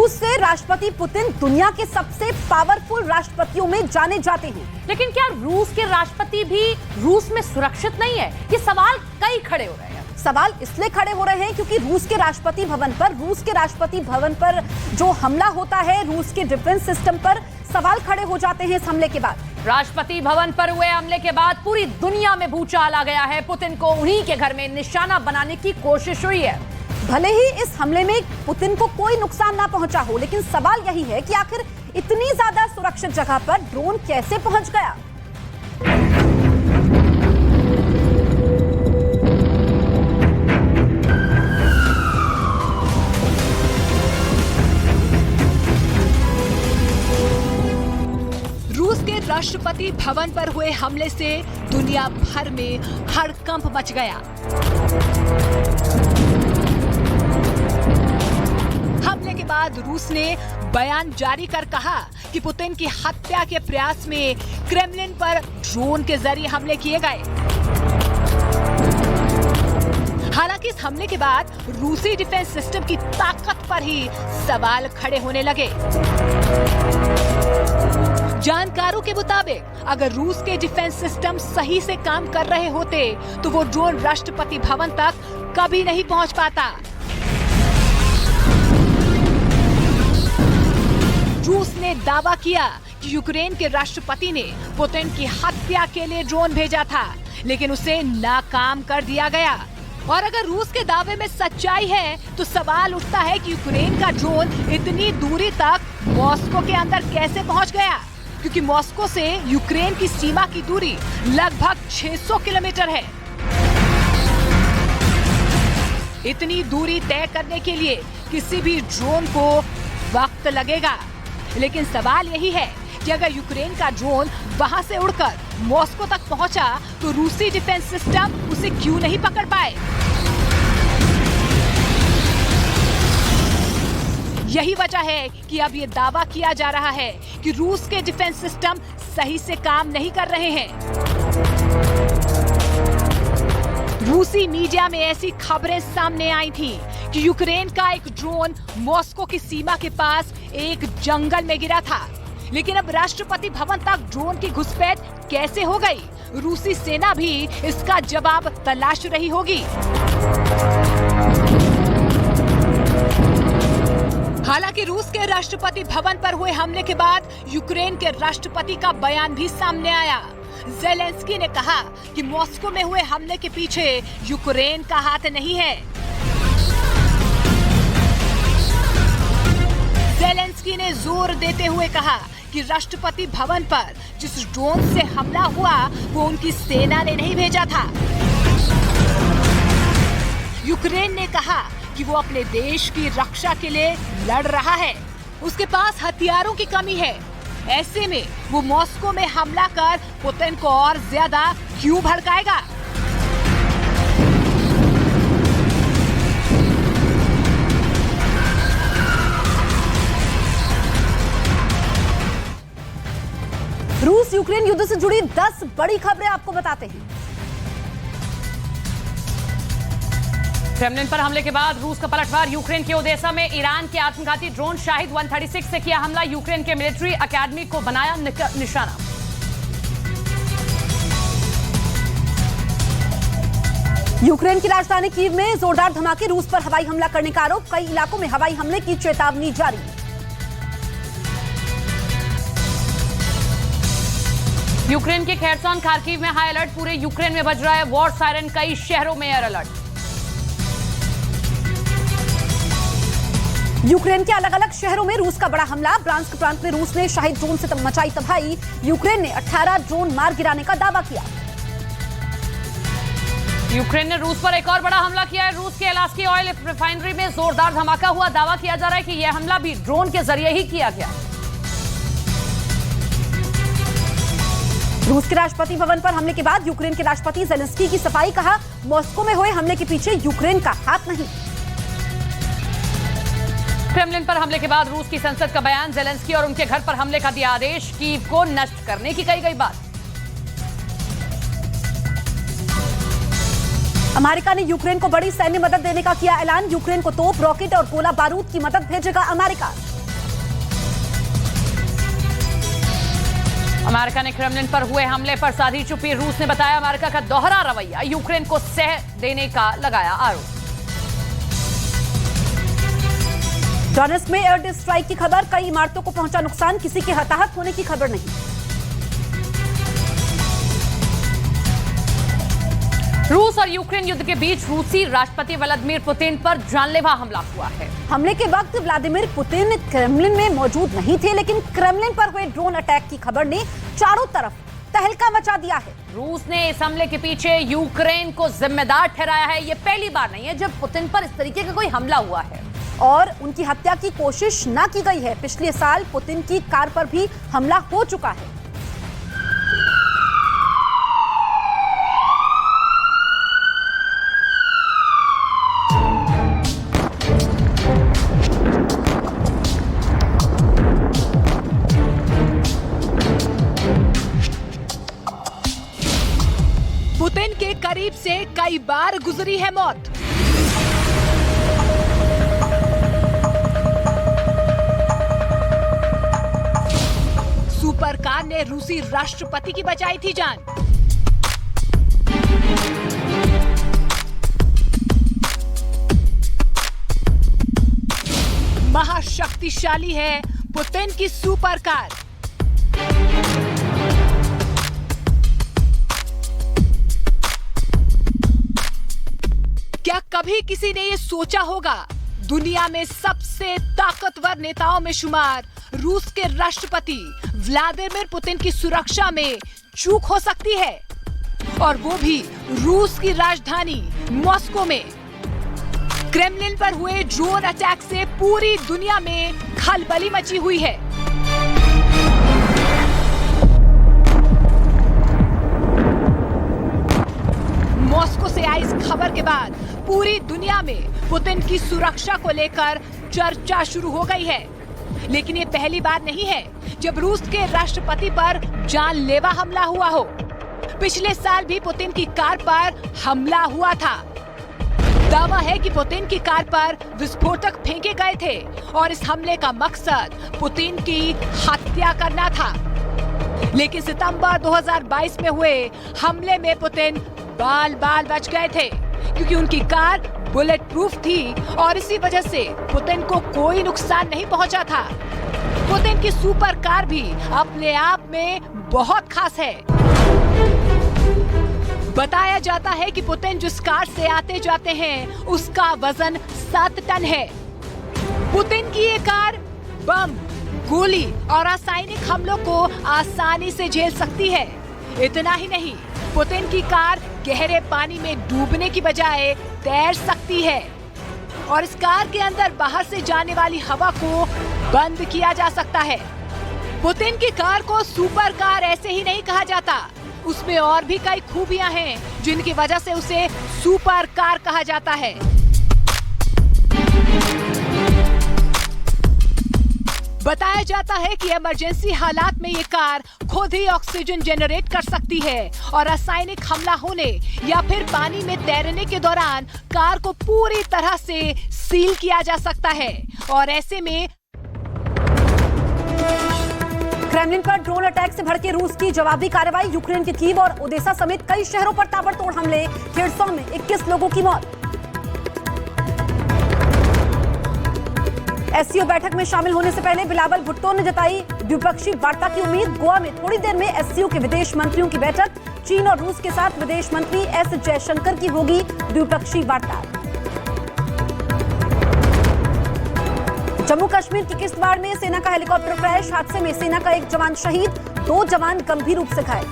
रूस से राष्ट्रपति पुतिन दुनिया के सबसे पावरफुल राष्ट्रपतियों में जाने जाते हैं। लेकिन क्या रूस के राष्ट्रपति भी रूस में सुरक्षित नहीं है? ये सवाल कई खड़े हो रहे हैं। सवाल इसलिए खड़े हो रहे हैं क्योंकि रूस के राष्ट्रपति भवन पर जो हमला होता है, रूस के डिफेंस सिस्टम पर सवाल खड़े हो जाते हैं इस हमले के बाद। राष्ट्रपति भवन पर हुए हमले के बाद पूरी दुनिया में भूचाल आ गया है। पुतिन को उन्हीं के घर में निशाना बनाने की कोशिश हुई है। भले ही इस हमले में पुतिन को कोई नुकसान ना पहुंचा हो, लेकिन सवाल यही है कि आखिर इतनी ज्यादा सुरक्षित जगह पर ड्रोन कैसे पहुंच गया। रूस के राष्ट्रपति भवन पर हुए हमले से दुनिया भर में हड़कंप मच गया। हमले के बाद रूस ने बयान जारी कर कहा कि पुतिन की हत्या के प्रयास में क्रेमलिन पर ड्रोन के जरिए हमले किए गए। हालांकि इस हमले के बाद रूसी डिफेंस सिस्टम की ताकत पर ही सवाल खड़े होने लगे। जानकारों के मुताबिक अगर रूस के डिफेंस सिस्टम सही से काम कर रहे होते तो वो ड्रोन राष्ट्रपति भवन तक कभी नहीं पहुंच पाता। रूस ने दावा किया कि यूक्रेन के राष्ट्रपति ने पुतिन की हत्या के लिए ड्रोन भेजा था, लेकिन उसे नाकाम कर दिया गया। और अगर रूस के दावे में सच्चाई है तो सवाल उठता है कि यूक्रेन का ड्रोन इतनी दूरी तक मॉस्को के अंदर कैसे पहुंच गया, क्योंकि मॉस्को से यूक्रेन की सीमा की दूरी लगभग 600 किलोमीटर है। इतनी दूरी तय करने के लिए किसी भी ड्रोन को वक्त लगेगा, लेकिन सवाल यही है कि अगर यूक्रेन का ड्रोन वहां से उड़कर मॉस्को तक पहुंचा तो रूसी डिफेंस सिस्टम उसे क्यों नहीं पकड़ पाए। यही वजह है कि अब ये दावा किया जा रहा है कि रूस के डिफेंस सिस्टम सही से काम नहीं कर रहे हैं। रूसी मीडिया में ऐसी खबरें सामने आई थी कि यूक्रेन का एक ड्रोन मॉस्को की सीमा के पास एक जंगल में गिरा था, लेकिन अब राष्ट्रपति भवन तक ड्रोन की घुसपैठ कैसे हो गई, रूसी सेना भी इसका जवाब तलाश रही होगी। हालांकि रूस के राष्ट्रपति भवन पर हुए हमले के बाद यूक्रेन के राष्ट्रपति का बयान भी सामने आया। ज़ेलेंस्की ने कहा कि मॉस्को में हुए हमले के पीछे यूक्रेन का हाथ नहीं है। ज़ेलेंस्की ने जोर देते हुए कहा कि राष्ट्रपति भवन पर जिस ड्रोन से हमला हुआ वो उनकी सेना ने नहीं भेजा था। यूक्रेन ने कहा कि वो अपने देश की रक्षा के लिए लड़ रहा है, उसके पास हथियारों की कमी है। ऐसे में वो मॉस्को में हमला कर पुतिन को और ज्यादा क्यों भड़काएगा। रूस यूक्रेन युद्ध से जुड़ी 10 बड़ी खबरें आपको बताते हैं। क्रेमलिन पर हमले के बाद रूस का पलटवार। यूक्रेन के ओदेसा में ईरान के आत्मघाती ड्रोन शाहिद 136 से किया हमला। यूक्रेन के मिलिट्री एकेडमी को बनाया निशाना। यूक्रेन की राजधानी कीव में जोरदार धमाके, रूस पर हवाई हमला करने का आरोप। कई इलाकों में हवाई हमले की चेतावनी जारी। यूक्रेन के खेरसॉन खार्किव में हाई अलर्ट। पूरे यूक्रेन में बज रहा है वॉर सायरन। कई शहरों में एयर अलर्ट। यूक्रेन के अलग अलग शहरों में रूस का बड़ा हमला। ब्रांस्क प्रांत में रूस ने शाहिद ड्रोन से मचाई तबाही। यूक्रेन ने 18 ड्रोन मार गिराने का दावा किया। यूक्रेन ने रूस पर एक और बड़ा हमला किया है। रूस के अलास्की ऑयल रिफाइनरी में जोरदार धमाका हुआ। दावा किया जा रहा है कि यह हमला भी ड्रोन के जरिए ही किया गया। रूस के राष्ट्रपति भवन पर हमले के बाद यूक्रेन के राष्ट्रपति ज़ेलेंस्की की सफाई। कहा, मॉस्को में हुए हमले के पीछे यूक्रेन का हाथ नहीं। क्रेमलिन पर हमले के बाद रूस की संसद का बयान। ज़ेलेंस्की और उनके घर पर हमले का दिया आदेश। कीव को नष्ट करने की कही गई बात। अमेरिका ने यूक्रेन को बड़ी सैन्य मदद देने का किया ऐलान। यूक्रेन को तोप, रॉकेट और गोला बारूद की मदद भेजेगा अमेरिका। अमेरिका ने क्रेमलिन पर हुए हमले पर साधी चुप्पी। रूस ने बताया अमेरिका का दोहरा रवैया यूक्रेन को सह देने का लगाया आरोप। डोनेट्स्क में एयर स्ट्राइक की खबर, कई इमारतों को पहुंचा नुकसान, किसी के हताहत होने की खबर नहीं। रूस और यूक्रेन युद्ध के बीच रूसी राष्ट्रपति व्लादिमीर पुतिन पर जानलेवा हमला हुआ है। हमले के वक्त व्लादिमीर पुतिन क्रेमलिन में मौजूद नहीं थे, लेकिन क्रेमलिन पर हुए ड्रोन अटैक की खबर ने चारों तरफ तहलका मचा दिया है। रूस ने इस हमले के पीछे यूक्रेन को जिम्मेदार ठहराया है। यह पहली बार नहीं है जब पुतिन पर इस तरीके का कोई हमला हुआ है और उनकी हत्या की कोशिश ना की गई है। पिछले साल पुतिन की कार पर भी हमला हो चुका है। पुतिन के करीब से कई बार गुजरी है मौत। सुपर कार ने रूसी राष्ट्रपति की बचाई थी जान। महाशक्तिशाली है पुतिन की सुपर कार। क्या कभी किसी ने ये सोचा होगा दुनिया में सबसे ताकतवर नेताओं में शुमार रूस के राष्ट्रपति व्लादिमीर पुतिन की सुरक्षा में चूक हो सकती है, और वो भी रूस की राजधानी मॉस्को में। क्रेमलिन पर हुए ड्रोन अटैक से पूरी दुनिया में खलबली मची हुई है। मॉस्को से आई इस खबर के बाद पूरी दुनिया में पुतिन की सुरक्षा को लेकर चर्चा शुरू हो गई है। लेकिन ये पहली बार नहीं है जब रूस के राष्ट्रपति पर जानलेवा हमला हुआ हो। पिछले साल भी पुतिन की कार पर हमला हुआ था। दावा है कि पुतिन की कार पर विस्फोटक फेंके गए थे और इस हमले का मकसद पुतिन की हत्या करना था। लेकिन सितंबर 2022 में हुए हमले में पुतिन बाल बाल बच गए थे, क्योंकि उनकी कार बुलेट प्रूफ थी और इसी वजह से पुतिन को कोई नुकसान नहीं पहुंचा था। पुतिन की सुपर कार भी अपने आप में बहुत खास है। बताया जाता है कि पुतिन जिस कार से आते जाते हैं उसका वजन 7 टन है। पुतिन की ये कार बम, गोली और रासायनिक हमलों को आसानी से झेल सकती है। इतना ही नहीं, पुतिन की कार गहरे पानी में डूबने की बजाय तैर सकती है और इस कार के अंदर बाहर से जाने वाली हवा को बंद किया जा सकता है। पुतिन की कार को सुपर कार ऐसे ही नहीं कहा जाता, उसमें और भी कई खूबियां हैं जिनकी वजह से उसे सुपर कार कहा जाता है। बताया जाता है कि इमरजेंसी हालात में ये कार खुद ही ऑक्सीजन जनरेट कर सकती है और रासायनिक हमला होने या फिर पानी में तैरने के दौरान कार को पूरी तरह से सील किया जा सकता है। और ऐसे में क्रेमलिन पर ड्रोन अटैक से भड़के रूस की जवाबी कार्रवाई। यूक्रेन के कीव और ओडेसा समेत कई शहरों पर ताबड़तोड़ हमले। खेरसॉन में 21 लोगों की मौत। एससीओ बैठक में शामिल होने से पहले बिलावल भुट्टो ने जताई द्विपक्षीय वार्ता की उम्मीद। गोवा में थोड़ी देर में एससीओ के विदेश मंत्रियों की बैठक। चीन और रूस के साथ विदेश मंत्री एस जयशंकर की होगी द्विपक्षीय वार्ता। जम्मू कश्मीर के किश्तवाड़ में सेना का हेलीकॉप्टर क्रैश। हादसे में सेना का एक जवान शहीद, 2 जवान गंभीर रूप से घायल।